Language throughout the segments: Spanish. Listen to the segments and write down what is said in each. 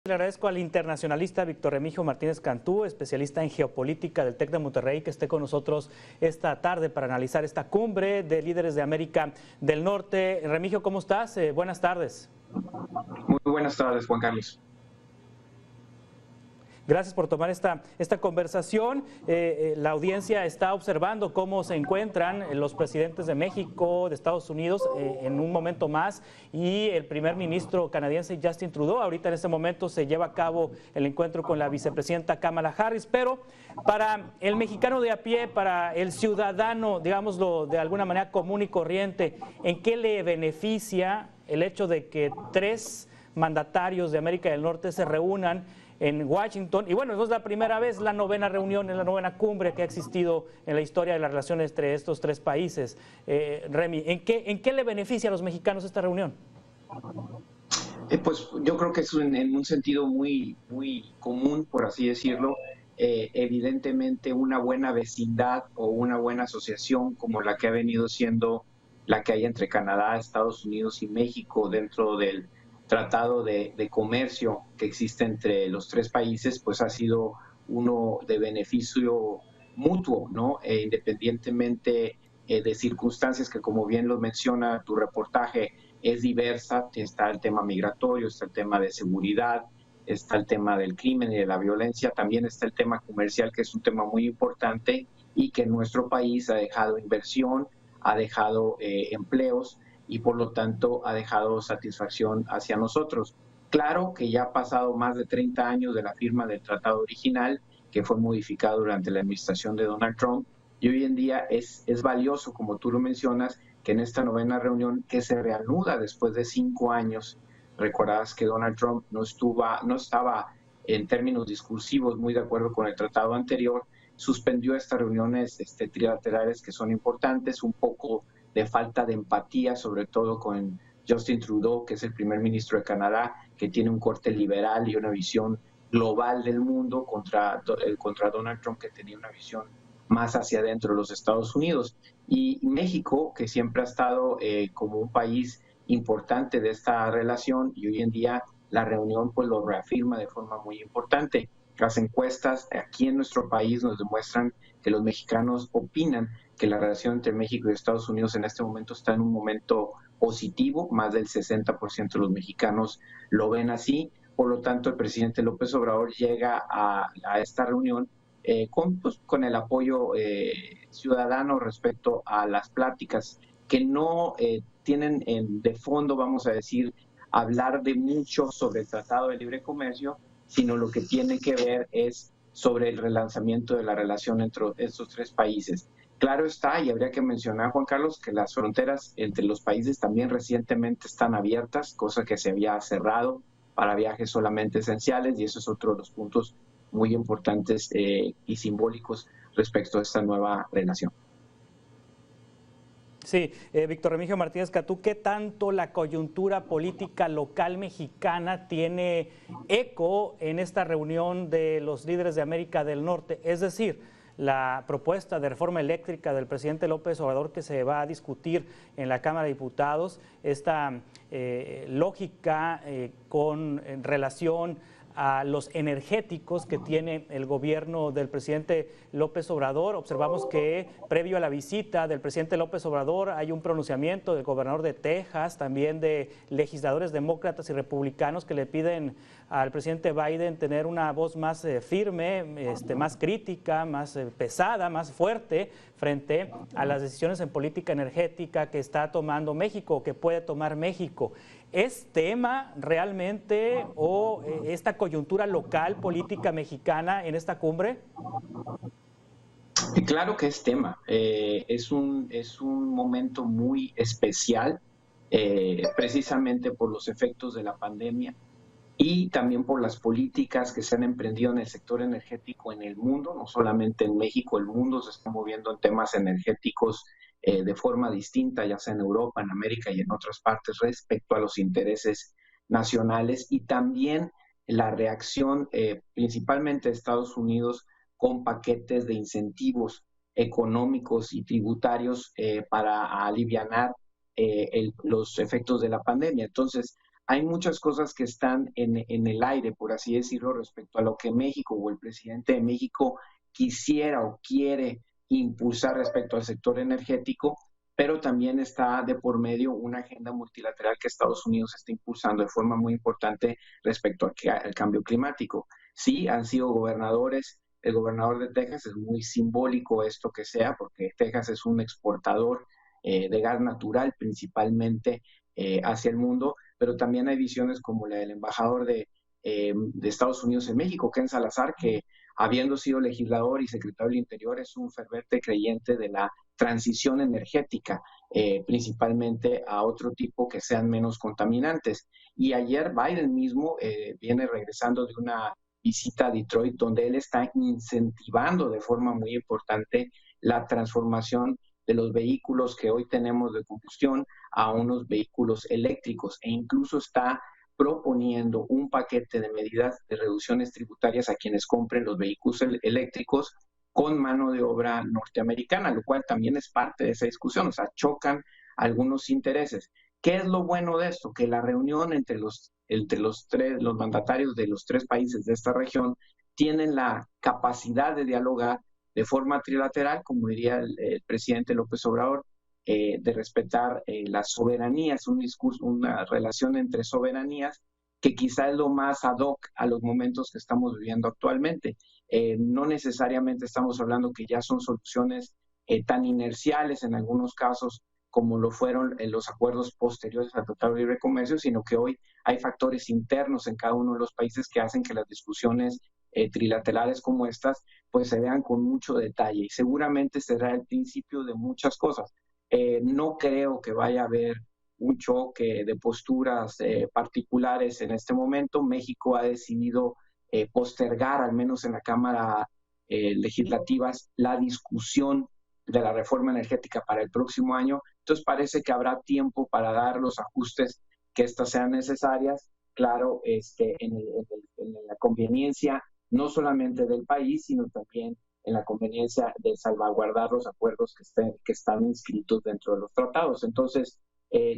Le agradezco al internacionalista Víctor Remigio Martínez Cantú, especialista en geopolítica del TEC de Monterrey, que esté con nosotros esta tarde para analizar esta cumbre de líderes de América del Norte. Remigio, ¿cómo estás? Buenas tardes. Muy buenas tardes, Juan Carlos. Gracias por tomar esta conversación. La audiencia está observando cómo se encuentran los presidentes de México, de Estados Unidos, en un momento más, y el primer ministro canadiense Justin Trudeau. Ahorita en este momento se lleva a cabo el encuentro con la vicepresidenta Kamala Harris, pero para el mexicano de a pie, para el ciudadano, digámoslo de alguna manera común y corriente, ¿en qué le beneficia el hecho de que 3 mandatarios de América del Norte se reúnan en Washington? Y bueno, no es la primera vez, la 9ª reunión, es la 9ª cumbre que ha existido en la historia de las relaciones entre estos 3 países. Remy, ¿en qué le beneficia a los mexicanos esta reunión? Pues yo creo que es en un sentido muy común, por así decirlo. Evidentemente una buena vecindad o una buena asociación como la que ha venido siendo la que hay entre Canadá, Estados Unidos y México dentro del tratado de comercio que existe entre los 3 países, pues ha sido uno de beneficio mutuo, ¿no? Independientemente de circunstancias que, como bien lo menciona tu reportaje, es diversa. Está el tema migratorio, está el tema de seguridad, está el tema del crimen y de la violencia, también está el tema comercial, que es un tema muy importante y que en nuestro país ha dejado inversión, ha dejado empleos, y por lo tanto ha dejado satisfacción hacia nosotros. Claro que ya ha pasado más de 30 años de la firma del tratado original, que fue modificado durante la administración de Donald Trump, y hoy en día es valioso, como tú lo mencionas, que en esta 9ª reunión, que se reanuda después de 5 años, recordarás que Donald Trump no estaba en términos discursivos muy de acuerdo con el tratado anterior, suspendió estas reuniones trilaterales que son importantes, un poco de falta de empatía, sobre todo con Justin Trudeau, que es el primer ministro de Canadá, que tiene un corte liberal y una visión global del mundo contra Donald Trump, que tenía una visión más hacia adentro de los Estados Unidos. Y México, que siempre ha estado como un país importante de esta relación, y hoy en día la reunión pues lo reafirma de forma muy importante. Las encuestas aquí en nuestro país nos demuestran que los mexicanos opinan que la relación entre México y Estados Unidos en este momento está en un momento positivo. Más del 60% de los mexicanos lo ven así. Por lo tanto, el presidente López Obrador llega a esta reunión con el apoyo ciudadano respecto a las pláticas que no tienen de fondo, vamos a decir, hablar de mucho sobre el Tratado de Libre Comercio, sino lo que tiene que ver es sobre el relanzamiento de la relación entre estos 3 países. Claro está, y habría que mencionar, Juan Carlos, que las fronteras entre los países también recientemente están abiertas, cosa que se había cerrado para viajes solamente esenciales, y eso es otro de los puntos muy importantes y simbólicos respecto a esta nueva relación. Sí, Víctor Remigio Martínez Cantú, ¿qué tanto la coyuntura política local mexicana tiene eco en esta reunión de los líderes de América del Norte? Es decir, la propuesta de reforma eléctrica del presidente López Obrador que se va a discutir en la Cámara de Diputados, esta lógica con relación a los energéticos que tiene el gobierno del presidente López Obrador. Observamos que previo a la visita del presidente López Obrador hay un pronunciamiento del gobernador de Texas, también de legisladores demócratas y republicanos que le piden al presidente Biden tener una voz más firme, más crítica, más pesada, más fuerte frente a las decisiones en política energética que está tomando México, que puede tomar México. ¿Es tema realmente o esta coyuntura local política mexicana en esta cumbre? Claro que es tema. Es un momento muy especial, precisamente por los efectos de la pandemia y también por las políticas que se han emprendido en el sector energético en el mundo, no solamente en México. El mundo se está moviendo en temas energéticos de forma distinta, ya sea en Europa, en América y en otras partes, respecto a los intereses nacionales, y también la reacción principalmente de Estados Unidos con paquetes de incentivos económicos y tributarios para alivianar los efectos de la pandemia. Entonces, hay muchas cosas que están en el aire, por así decirlo, respecto a lo que México o el presidente de México quisiera o quiere impulsar respecto al sector energético, pero también está de por medio una agenda multilateral que Estados Unidos está impulsando de forma muy importante respecto al cambio climático. Sí, han sido gobernadores. El gobernador de Texas, es muy simbólico esto que sea, porque Texas es un exportador de gas natural principalmente hacia el mundo, pero también hay visiones como la del embajador de Estados Unidos en México, Ken Salazar, que habiendo sido legislador y secretario del Interior, es un ferviente creyente de la transición energética, principalmente a otro tipo que sean menos contaminantes. Y ayer Biden mismo viene regresando de una visita a Detroit, donde él está incentivando de forma muy importante la transformación de los vehículos que hoy tenemos de combustión a unos vehículos eléctricos, e incluso está proponiendo un paquete de medidas de reducciones tributarias a quienes compren los vehículos eléctricos con mano de obra norteamericana, lo cual también es parte de esa discusión. O sea, chocan algunos intereses. ¿Qué es lo bueno de esto? Que la reunión entre los mandatarios de los tres países de esta región tienen la capacidad de dialogar de forma trilateral, como diría el presidente López Obrador, de respetar la soberanía. Es un discurso, una relación entre soberanías que quizá es lo más ad hoc a los momentos que estamos viviendo actualmente. No necesariamente estamos hablando que ya son soluciones tan inerciales en algunos casos como lo fueron los acuerdos posteriores al Tratado de Libre Comercio, sino que hoy hay factores internos en cada uno de los países que hacen que las discusiones trilaterales como estas pues se vean con mucho detalle, y seguramente será el principio de muchas cosas. No creo que vaya a haber un choque de posturas particulares en este momento. México ha decidido postergar, al menos en la Cámara Legislativa, la discusión de la reforma energética para el próximo año. Entonces parece que habrá tiempo para dar los ajustes que estas sean necesarias, claro, en la conveniencia no solamente del país, sino también en la conveniencia de salvaguardar los acuerdos que están inscritos dentro de los tratados. Entonces,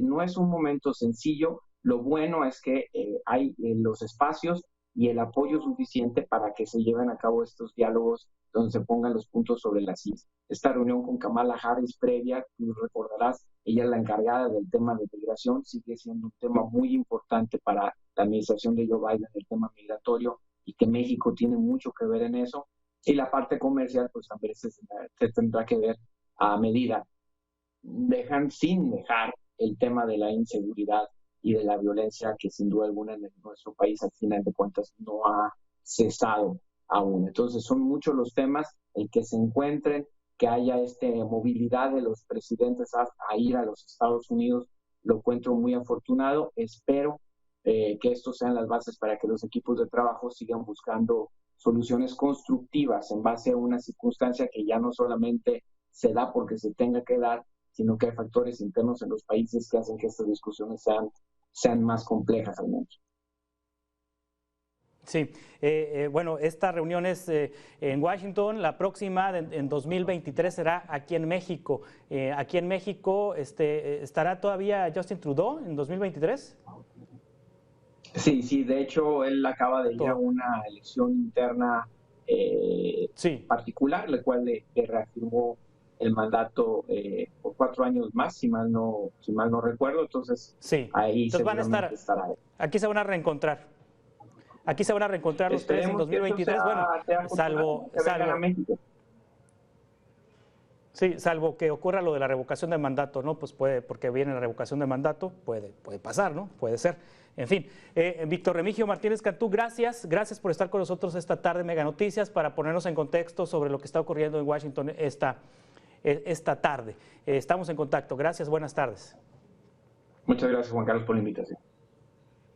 no es un momento sencillo. Lo bueno es que hay los espacios y el apoyo suficiente para que se lleven a cabo estos diálogos donde se pongan los puntos sobre las IS. Esta reunión con Kamala Harris previa, tú recordarás, ella es la encargada del tema de migración, sigue siendo un tema muy importante para la administración de Joe Biden, el tema migratorio, y que México tiene mucho que ver en eso. Y la parte comercial, pues también se tendrá que ver a medida. Sin dejar el tema de la inseguridad y de la violencia, que sin duda alguna en nuestro país al final de cuentas no ha cesado aún. Entonces son muchos los temas, el que se encuentren, que haya movilidad de los presidentes a ir a los Estados Unidos, lo encuentro muy afortunado. Espero que estos sean las bases para que los equipos de trabajo sigan buscando soluciones constructivas en base a una circunstancia que ya no solamente se da porque se tenga que dar, sino que hay factores internos en los países que hacen que estas discusiones sean más complejas al menos. Sí, bueno, esta reunión es en Washington, la próxima en 2023 será aquí en México. Aquí en México, ¿estará todavía Justin Trudeau en 2023? Sí, de hecho él acaba de ir a una elección interna particular, la cual le reafirmó el mandato por 4 años más, si mal no recuerdo. Entonces, ahí entonces van a estará. Aquí se van a reencontrar. Aquí se van a reencontrar los tres en 2023, salvo que ocurra lo de la revocación de mandato, ¿no? Pues porque viene la revocación de mandato, puede pasar, ¿no? Puede ser. En fin, Víctor Remigio Martínez Cantú, gracias por estar con nosotros esta tarde en Mega Noticias para ponernos en contexto sobre lo que está ocurriendo en Washington esta tarde. Estamos en contacto. Gracias, buenas tardes. Muchas gracias, Juan Carlos, por la invitación.